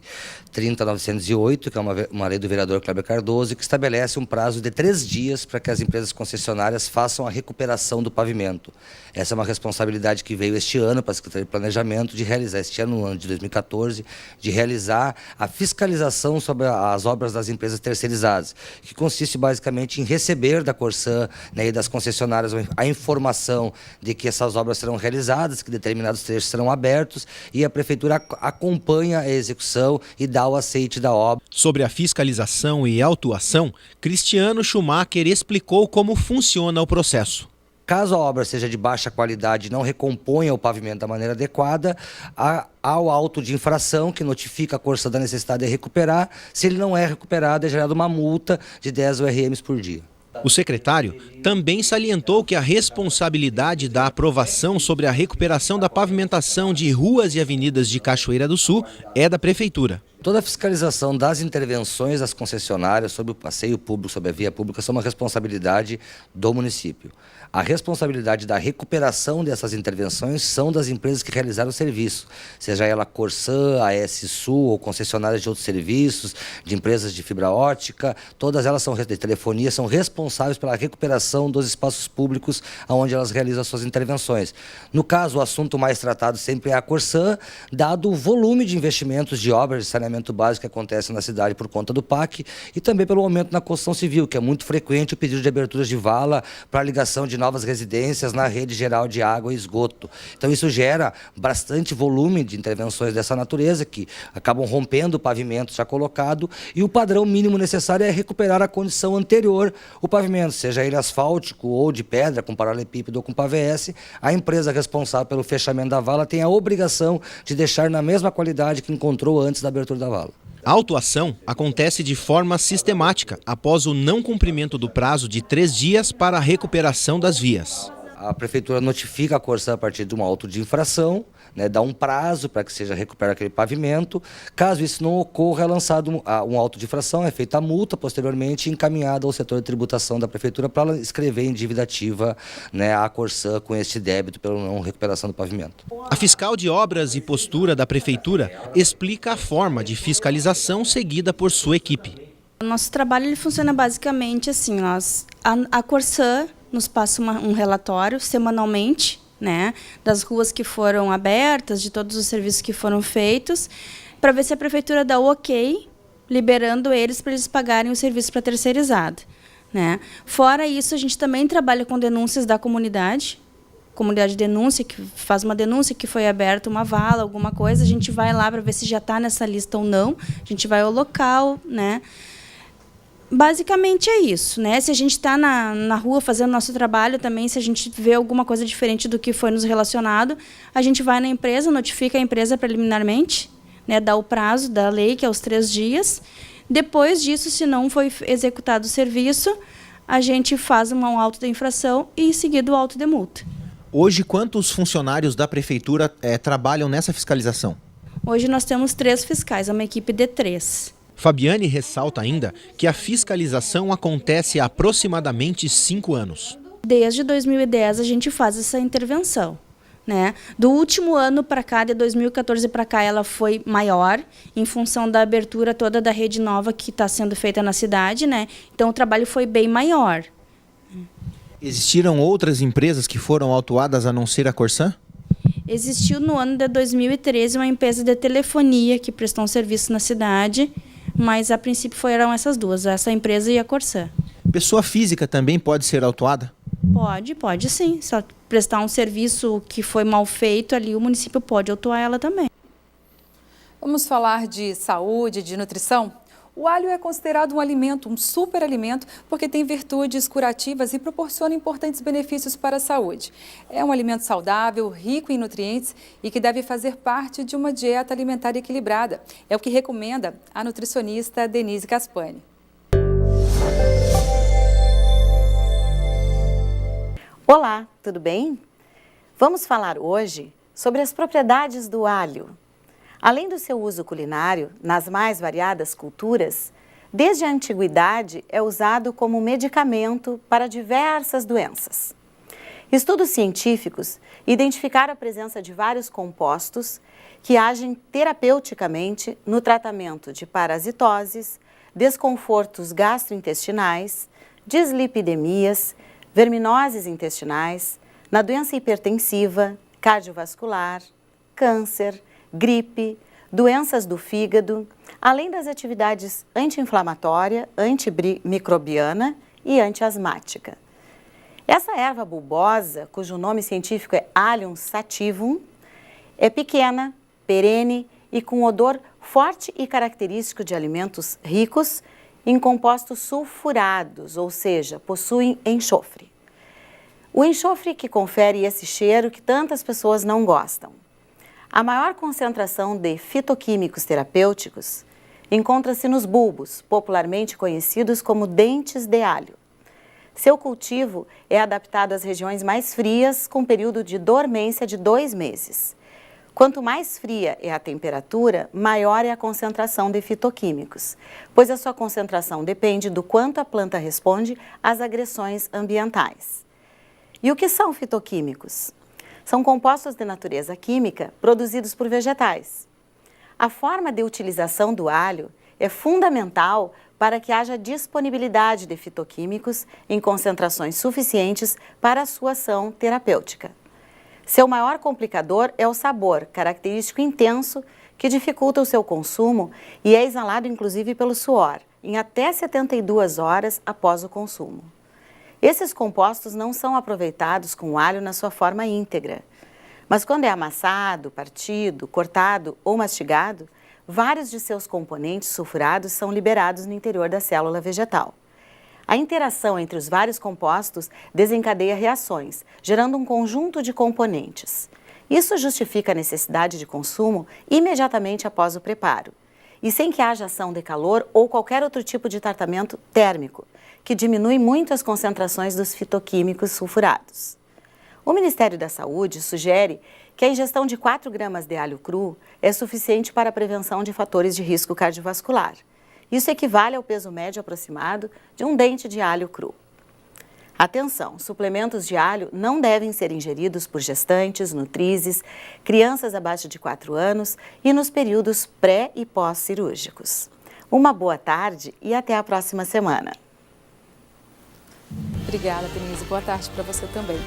30.908, que é uma lei do vereador Kleber Cardoso, que estabelece um prazo de 3 dias para que as empresas concessionárias façam a recuperação do pavimento. Essa é uma responsabilidade que veio este ano para a Secretaria de Planejamento de realizar, este ano, no ano de 2014, de realizar a fiscalização sobre as obras das empresas terceirizadas, que consiste basicamente em receber da Corsan e das concessionárias a informação de que essas obras serão realizadas, que determinados trechos serão abertos, e a Prefeitura acompanha a execução e dá o aceite da obra. Sobre a fiscalização e autuação, Cristiano Schumacher explicou como funciona o processo. Caso a obra seja de baixa qualidade e não recomponha o pavimento da maneira adequada, há o auto de infração que notifica a Corsan da necessidade de recuperar. Se ele não é recuperado, é gerada uma multa de 10 URMs por dia. O secretário também salientou que a responsabilidade da aprovação sobre a recuperação da pavimentação de ruas e avenidas de Cachoeira do Sul é da Prefeitura. Toda a fiscalização das intervenções das concessionárias sobre o passeio público, sobre a via pública, são uma responsabilidade do município. A responsabilidade da recuperação dessas intervenções são das empresas que realizaram o serviço, seja ela Corsan, AS Sul ou concessionárias de outros serviços, de empresas de fibra ótica, todas elas são de telefonia, são responsáveis pela recuperação dos espaços públicos onde elas realizam as suas intervenções. No caso, o assunto mais tratado sempre é a Corsan, dado o volume de investimentos de obras de saneamento básico que acontece na cidade por conta do PAC e também pelo aumento na construção civil, que é muito frequente o pedido de aberturas de vala para a ligação de novas residências na rede geral de água e esgoto. Então isso gera bastante volume de intervenções dessa natureza que acabam rompendo o pavimento já colocado, e o padrão mínimo necessário é recuperar a condição anterior o pavimento, seja ele asfáltico ou de pedra, com paralelepípedo ou com PVS. A empresa responsável pelo fechamento da vala tem a obrigação de deixar na mesma qualidade que encontrou antes da abertura da vala. A autuação acontece de forma sistemática após o não cumprimento do prazo de 3 dias para a recuperação das vias. A Prefeitura notifica a Corsan a partir de um auto de infração, dá um prazo para que seja recuperado aquele pavimento. Caso isso não ocorra, é lançado um auto de infração, é feita a multa, posteriormente encaminhada ao setor de tributação da Prefeitura para escrever em dívida ativa a Corsan com este débito pela não recuperação do pavimento. A fiscal de obras e postura da Prefeitura explica a forma de fiscalização seguida por sua equipe. O nosso trabalho ele funciona basicamente assim, a Corsan nos passa um relatório semanalmente, né, das ruas que foram abertas, de todos os serviços que foram feitos, para ver se a prefeitura dá o ok, liberando eles para eles pagarem o serviço para terceirizado, né? Fora isso, a gente também trabalha com denúncias da comunidade de denúncia, que faz uma denúncia que foi aberta uma vala, alguma coisa, a gente vai lá para ver se já está nessa lista ou não, a gente vai ao local, né? Basicamente é isso, né? Se a gente está na rua fazendo nosso trabalho também, se a gente vê alguma coisa diferente do que foi nos relacionado, a gente vai na empresa, notifica a empresa preliminarmente, né? Dá o prazo da lei, que é os 3 dias. Depois disso, se não foi executado o serviço, a gente faz um auto da infração e, em seguida, o auto de multa. Hoje, quantos funcionários da prefeitura trabalham nessa fiscalização? Hoje nós temos 3 fiscais, uma equipe de 3. Fabiane ressalta ainda que a fiscalização acontece há aproximadamente 5 anos. Desde 2010 a gente faz essa intervenção, né? Do último ano para cá, de 2014 para cá, ela foi maior, em função da abertura toda da rede nova que está sendo feita na cidade, né? Então o trabalho foi bem maior. Existiram outras empresas que foram autuadas a não ser a Corsan? Existiu no ano de 2013 uma empresa de telefonia que prestou um serviço na cidade, mas a princípio foram essas duas, essa empresa e a Corsan. Pessoa física também pode ser autuada? Pode sim. Só prestar um serviço que foi mal feito ali, o município pode autuar ela também. Vamos falar de saúde, de nutrição? O alho é considerado um alimento, um superalimento, porque tem virtudes curativas e proporciona importantes benefícios para a saúde. É um alimento saudável, rico em nutrientes e que deve fazer parte de uma dieta alimentar equilibrada. É o que recomenda a nutricionista Denise Caspani. Olá, tudo bem? Vamos falar hoje sobre as propriedades do alho. Além do seu uso culinário, nas mais variadas culturas, desde a antiguidade é usado como medicamento para diversas doenças. Estudos científicos identificaram a presença de vários compostos que agem terapeuticamente no tratamento de parasitoses, desconfortos gastrointestinais, dislipidemias, verminoses intestinais, na doença hipertensiva, cardiovascular, câncer, gripe, doenças do fígado, além das atividades anti-inflamatória, antimicrobiana e antiasmática. Essa erva bulbosa, cujo nome científico é Allium sativum, é pequena, perene e com odor forte e característico de alimentos ricos em compostos sulfurados, ou seja, possuem enxofre. O enxofre que confere esse cheiro que tantas pessoas não gostam. A maior concentração de fitoquímicos terapêuticos encontra-se nos bulbos, popularmente conhecidos como dentes de alho. Seu cultivo é adaptado às regiões mais frias, com período de dormência de 2 meses. Quanto mais fria é a temperatura, maior é a concentração de fitoquímicos, pois a sua concentração depende do quanto a planta responde às agressões ambientais. E o que são fitoquímicos? São compostos de natureza química produzidos por vegetais. A forma de utilização do alho é fundamental para que haja disponibilidade de fitoquímicos em concentrações suficientes para a sua ação terapêutica. Seu maior complicador é o sabor, característico intenso, que dificulta o seu consumo e é exalado inclusive pelo suor, em até 72 horas após o consumo. Esses compostos não são aproveitados com o alho na sua forma íntegra. Mas quando é amassado, partido, cortado ou mastigado, vários de seus componentes sulfurados são liberados no interior da célula vegetal. A interação entre os vários compostos desencadeia reações, gerando um conjunto de componentes. Isso justifica a necessidade de consumo imediatamente após o preparo, e sem que haja ação de calor ou qualquer outro tipo de tratamento térmico, que diminui muito as concentrações dos fitoquímicos sulfurados. O Ministério da Saúde sugere que a ingestão de 4 gramas de alho cru é suficiente para a prevenção de fatores de risco cardiovascular. Isso equivale ao peso médio aproximado de um dente de alho cru. Atenção, suplementos de alho não devem ser ingeridos por gestantes, nutrizes, crianças abaixo de 4 anos e nos períodos pré e pós-cirúrgicos. Uma boa tarde e até a próxima semana. Obrigada, Denise. Boa tarde para você também.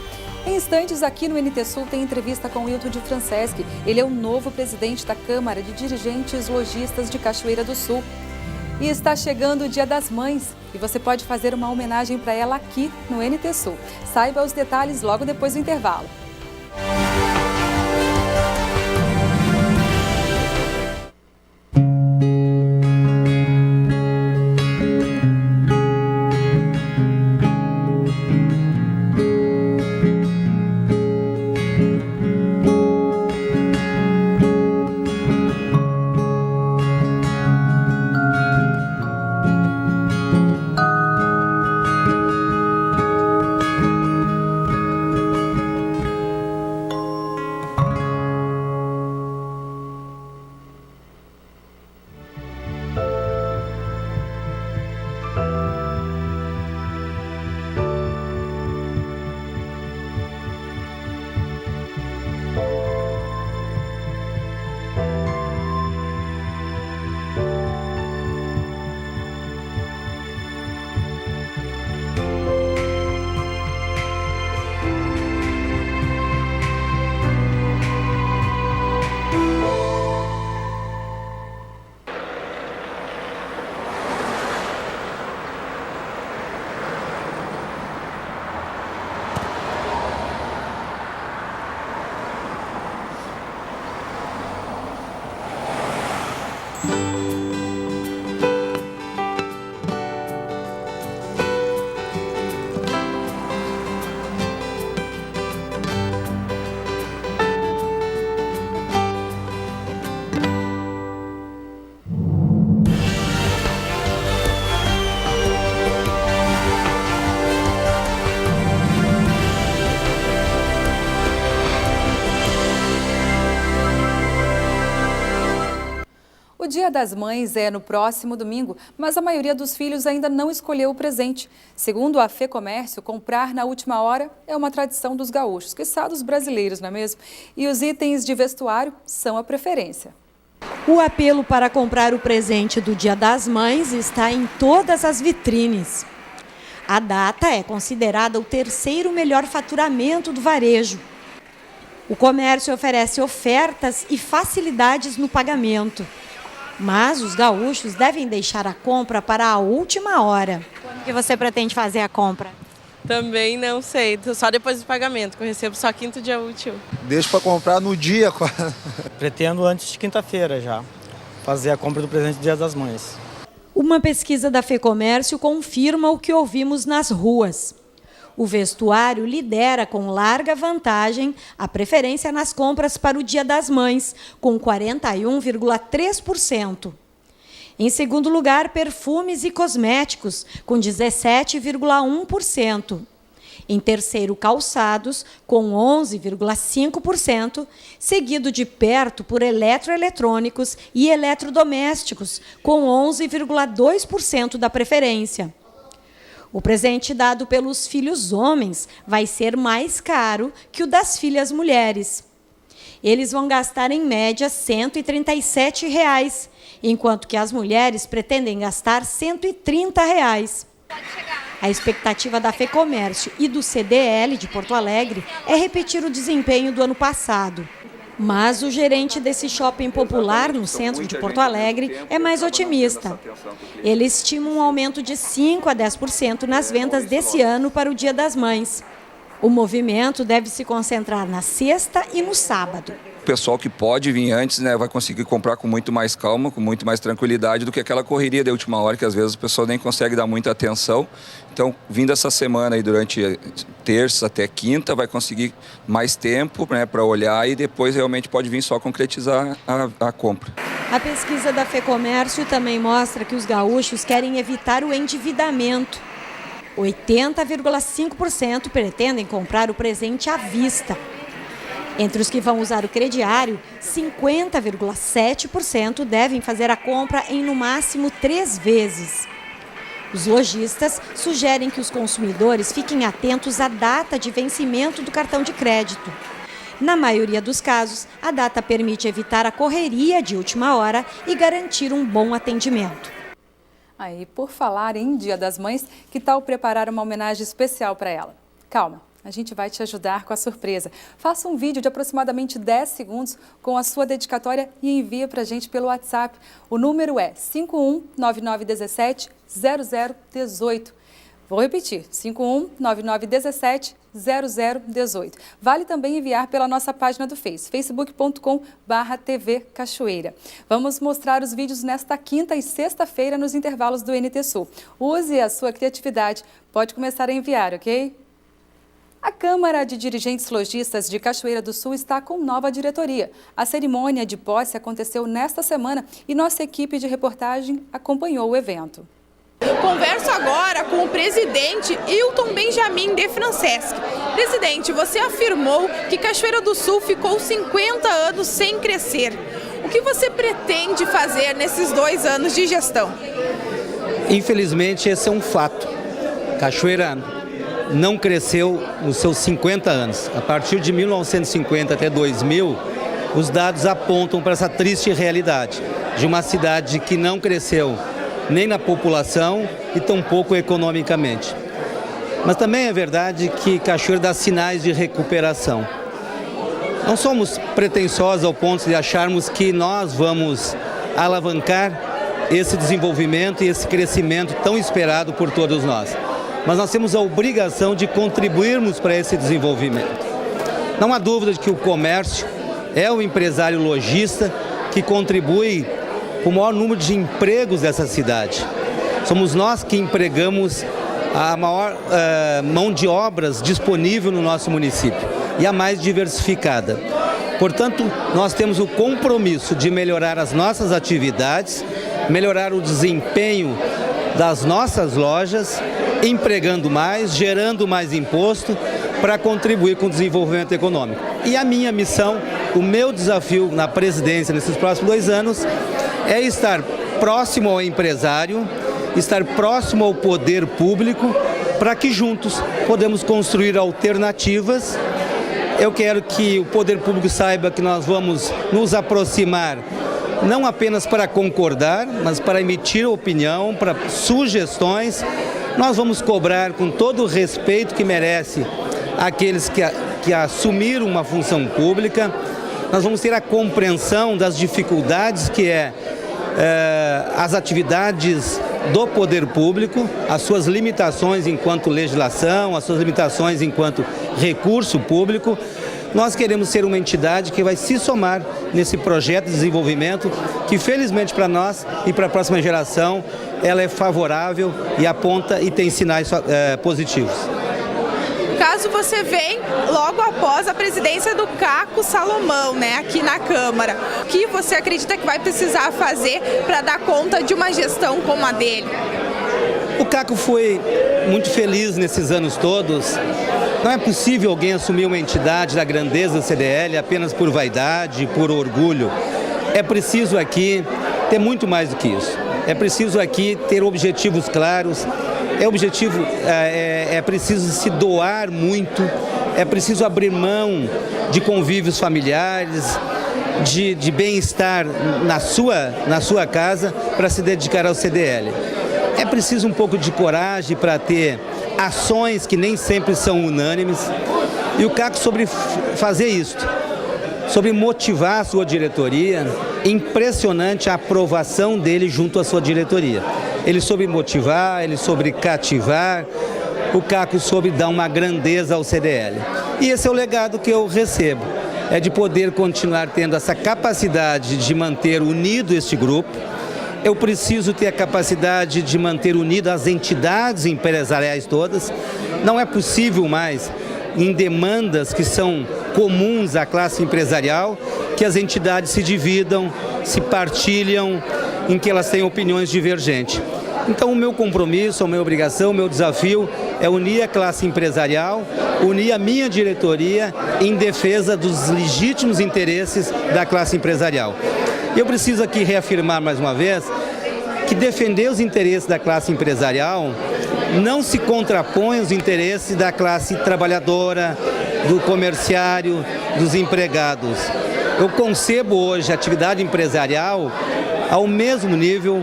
Em instantes, aqui no NT Sul tem entrevista com Hilton de Franceschi. Ele é o novo presidente da Câmara de Dirigentes Lojistas de Cachoeira do Sul. E está chegando o Dia das Mães e você pode fazer uma homenagem para ela aqui no NT Sul. Saiba os detalhes logo depois do intervalo. O Dia das Mães é no próximo domingo, mas a maioria dos filhos ainda não escolheu o presente. Segundo a FEComércio, comprar na última hora é uma tradição dos gaúchos, quiçá dos brasileiros, não é mesmo? E os itens de vestuário são a preferência. O apelo para comprar o presente do Dia das Mães está em todas as vitrines. A data é considerada o terceiro melhor faturamento do varejo. O comércio oferece ofertas e facilidades no pagamento. Mas os gaúchos devem deixar a compra para a última hora. Quando que você pretende fazer a compra? Também não sei, só depois do pagamento, que eu recebo só quinto dia útil. Deixo para comprar no dia. Pretendo antes de quinta-feira já fazer a compra do presente do Dia das Mães. Uma pesquisa da FEComércio confirma o que ouvimos nas ruas. O vestuário lidera com larga vantagem a preferência nas compras para o Dia das Mães, com 41,3%. Em segundo lugar, perfumes e cosméticos, com 17,1%. Em terceiro, calçados, com 11,5%, seguido de perto por eletroeletrônicos e eletrodomésticos, com 11,2% da preferência. O presente dado pelos filhos homens vai ser mais caro que o das filhas mulheres. Eles vão gastar, em média, R$ 137, enquanto que as mulheres pretendem gastar R$ 130. A expectativa da FEComércio e do CDL de Porto Alegre é repetir o desempenho do ano passado. Mas o gerente desse shopping popular no centro de Porto Alegre é mais otimista. Ele estima um aumento de 5% a 10% nas vendas desse ano para o Dia das Mães. O movimento deve se concentrar na sexta e no sábado. O pessoal que pode vir antes, né, vai conseguir comprar com muito mais calma, com muito mais tranquilidade do que aquela correria de última hora, que às vezes o pessoal nem consegue dar muita atenção. Então, vindo essa semana aí durante terça até quinta, vai conseguir mais tempo, né, para olhar e depois realmente pode vir só concretizar a compra. A pesquisa da FEComércio também mostra que os gaúchos querem evitar o endividamento. 80,5% pretendem comprar o presente à vista. Entre os que vão usar o crediário, 50,7% devem fazer a compra em no máximo 3 vezes. Os lojistas sugerem que os consumidores fiquem atentos à data de vencimento do cartão de crédito. Na maioria dos casos, a data permite evitar a correria de última hora e garantir um bom atendimento. Aí, por falar em Dia das Mães, que tal preparar uma homenagem especial para ela? Calma, A gente vai te ajudar com a surpresa. Faça um vídeo de aproximadamente 10 segundos com a sua dedicatória e envie para a gente pelo WhatsApp. O número é 5199170018. Vou repetir, 5199170018. Vale também enviar pela nossa página do Face, facebook.com/TV Cachoeira. Vamos mostrar os vídeos nesta quinta e sexta-feira nos intervalos do NT Sul. Use a sua criatividade. Pode começar a enviar, ok? A Câmara de Dirigentes Lojistas de Cachoeira do Sul está com nova diretoria. A cerimônia de posse aconteceu nesta semana e nossa equipe de reportagem acompanhou o evento. Converso agora com o presidente Hilton Benjamin de Franceschi. Presidente, você afirmou que Cachoeira do Sul ficou 50 anos sem crescer. O que você pretende fazer nesses 2 anos de gestão? Infelizmente, esse é um fato. Cachoeira não cresceu nos seus 50 anos. A partir de 1950 até 2000, os dados apontam para essa triste realidade de uma cidade que não cresceu nem na população e tampouco economicamente. Mas também é verdade que Cachoeira dá sinais de recuperação. Não somos pretensiosos ao ponto de acharmos que nós vamos alavancar esse desenvolvimento e esse crescimento tão esperado por todos nós. Mas nós temos a obrigação de contribuirmos para esse desenvolvimento. Não há dúvida de que o comércio é o empresário lojista que contribui com o maior número de empregos dessa cidade. Somos nós que empregamos a maior mão de obras disponível no nosso município e a mais diversificada. Portanto, nós temos o compromisso de melhorar as nossas atividades, melhorar o desempenho das nossas lojas, empregando mais, gerando mais imposto para contribuir com o desenvolvimento econômico. E a minha missão, o meu desafio na presidência nesses próximos 2 anos é estar próximo ao empresário, estar próximo ao poder público, para que juntos podemos construir alternativas. Eu quero que o poder público saiba que nós vamos nos aproximar, não apenas para concordar, mas para emitir opinião, para sugestões. Nós vamos cobrar com todo o respeito que merece aqueles que assumiram uma função pública. Nós vamos ter a compreensão das dificuldades que as atividades do poder público, as suas limitações enquanto legislação, as suas limitações enquanto recurso público. Nós queremos ser uma entidade que vai se somar nesse projeto de desenvolvimento que, felizmente para nós e para a próxima geração, ela é favorável e aponta e tem sinais positivos. Caso você vem logo após a presidência do Caco Salomão, né, aqui na Câmara, o que você acredita que vai precisar fazer para dar conta de uma gestão como a dele? O Caco foi muito feliz nesses anos todos. Não é possível alguém assumir uma entidade da grandeza do CDL apenas por vaidade, por orgulho. É preciso aqui ter muito mais do que isso. É preciso aqui ter objetivos claros. É preciso se doar muito, é preciso abrir mão de convívios familiares, de bem-estar na sua casa para se dedicar ao CDL. É preciso um pouco de coragem para ter ações que nem sempre são unânimes. E o Caco, sobre fazer isto, sobre motivar a sua diretoria, impressionante a aprovação dele junto à sua diretoria. Ele soube motivar, ele soube cativar, o Caco soube dar uma grandeza ao CDL. E esse é o legado que eu recebo, é de poder continuar tendo essa capacidade de manter unido este grupo. Eu preciso ter a capacidade de manter unidas as entidades empresariais todas. Não é possível mais, em demandas que são comuns à classe empresarial, que as entidades se dividam, se partilham, em que elas têm opiniões divergentes. Então o meu compromisso, a minha obrigação, o meu desafio é unir a classe empresarial, unir a minha diretoria em defesa dos legítimos interesses da classe empresarial. Eu preciso aqui reafirmar mais uma vez que defender os interesses da classe empresarial não se contrapõe aos interesses da classe trabalhadora, do comerciário, dos empregados. Eu concebo hoje a atividade empresarial ao mesmo nível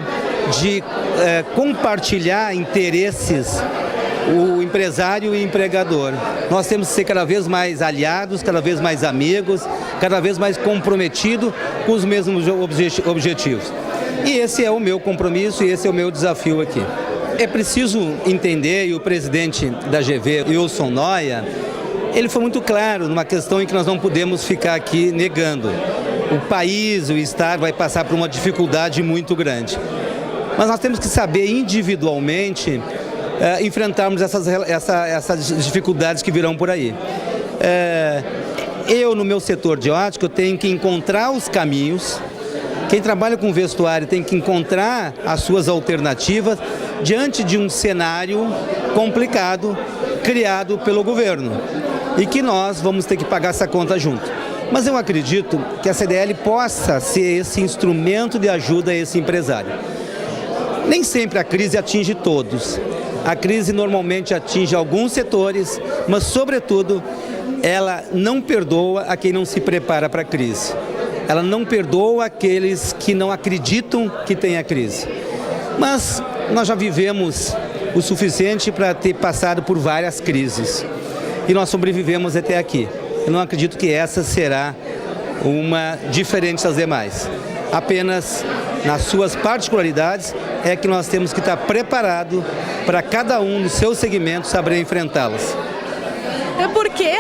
de compartilhar interesses o empresário e o empregador. Nós temos que ser cada vez mais aliados, cada vez mais amigos, cada vez mais comprometidos com os mesmos objetivos. E esse é o meu compromisso e esse é o meu desafio aqui. É preciso entender, e o presidente da GV, Wilson Noia, ele foi muito claro numa questão em que nós não podemos ficar aqui negando. O país, o Estado vai passar por uma dificuldade muito grande. Mas nós temos que saber individualmente enfrentarmos essas dificuldades que virão por aí. Eu, no meu setor de ótica, eu tenho que encontrar os caminhos. Quem trabalha com vestuário tem que encontrar as suas alternativas diante de um cenário complicado criado pelo governo e que nós vamos ter que pagar essa conta junto. Mas eu acredito que a CDL possa ser esse instrumento de ajuda a esse empresário. Nem sempre a crise atinge todos. A crise normalmente atinge alguns setores, mas, sobretudo, ela não perdoa a quem não se prepara para a crise. Ela não perdoa aqueles que não acreditam que tem a crise. Mas nós já vivemos o suficiente para ter passado por várias crises. E nós sobrevivemos até aqui. Eu não acredito que essa será uma diferente das demais. Apenas nas suas particularidades é que nós temos que estar preparados para cada um no seu segmento saber enfrentá-las. É porque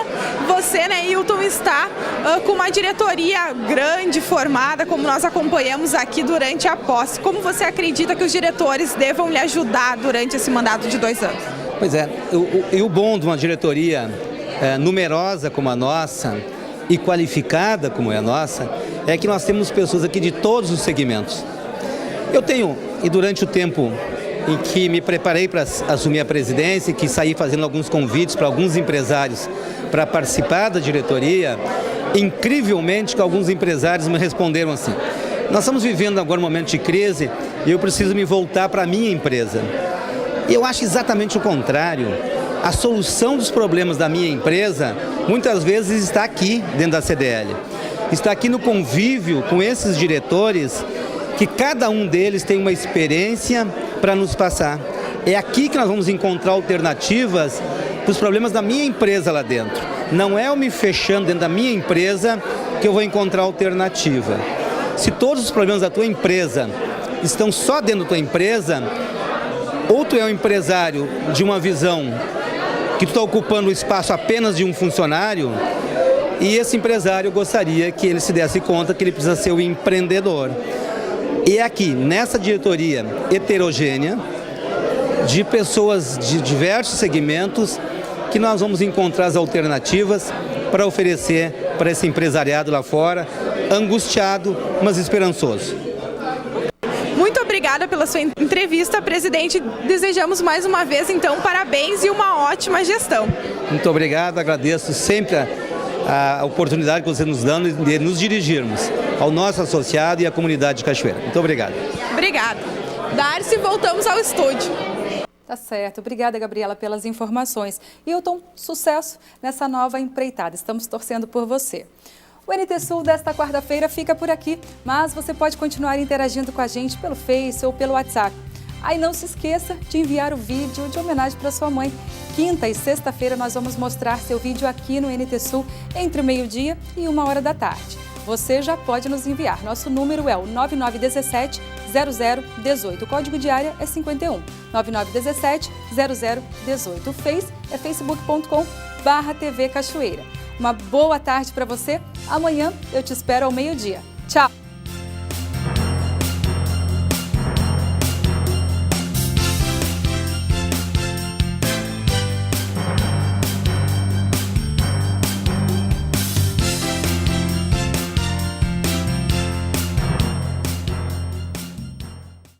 você, né, Hilton, está com uma diretoria grande, formada, como nós acompanhamos aqui durante a posse. Como você acredita que os diretores devam lhe ajudar durante esse mandato de 2 anos? Pois é, o bom de uma diretoria numerosa como a nossa e qualificada como é a nossa, é que nós temos pessoas aqui de todos os segmentos. Eu tenho, e durante o tempo em que me preparei para assumir a presidência, que saí fazendo alguns convites para alguns empresários para participar da diretoria, incrivelmente que alguns empresários me responderam assim: nós estamos vivendo agora um momento de crise e eu preciso me voltar para a minha empresa. E eu acho exatamente o contrário. A solução dos problemas da minha empresa muitas vezes está aqui dentro da CDL. Está aqui no convívio com esses diretores, que cada um deles tem uma experiência para nos passar. É aqui que nós vamos encontrar alternativas para os problemas da minha empresa lá dentro. Não é eu me fechando dentro da minha empresa que eu vou encontrar alternativa. Se todos os problemas da tua empresa estão só dentro da tua empresa, ou tu é um empresário de uma visão que tu está ocupando o espaço apenas de um funcionário, e esse empresário gostaria que ele se desse conta que ele precisa ser o empreendedor. E é aqui, nessa diretoria heterogênea, de pessoas de diversos segmentos, que nós vamos encontrar as alternativas para oferecer para esse empresariado lá fora, angustiado, mas esperançoso. Muito obrigada pela sua entrevista, presidente. Desejamos mais uma vez, então, parabéns e uma ótima gestão. Muito obrigado, agradeço sempre a oportunidade que você nos dá de nos dirigirmos ao nosso associado e à comunidade de Cachoeira. Muito obrigado. Obrigada. Darcy, voltamos ao estúdio. Tá certo. Obrigada, Gabriela, pelas informações. Hilton, sucesso nessa nova empreitada. Estamos torcendo por você. O NT Sul desta quarta-feira fica por aqui, mas você pode continuar interagindo com a gente pelo Face ou pelo WhatsApp. Aí não se esqueça de enviar o vídeo de homenagem para sua mãe. Quinta e sexta-feira nós vamos mostrar seu vídeo aqui no NT Sul entre o meio-dia e 1h da tarde. Você já pode nos enviar. Nosso número é o 9917-0018. O código de área é 51. 9917-0018. O Face é facebook.com/TV Cachoeira. Uma boa tarde para você. Amanhã eu te espero ao meio-dia. Tchau!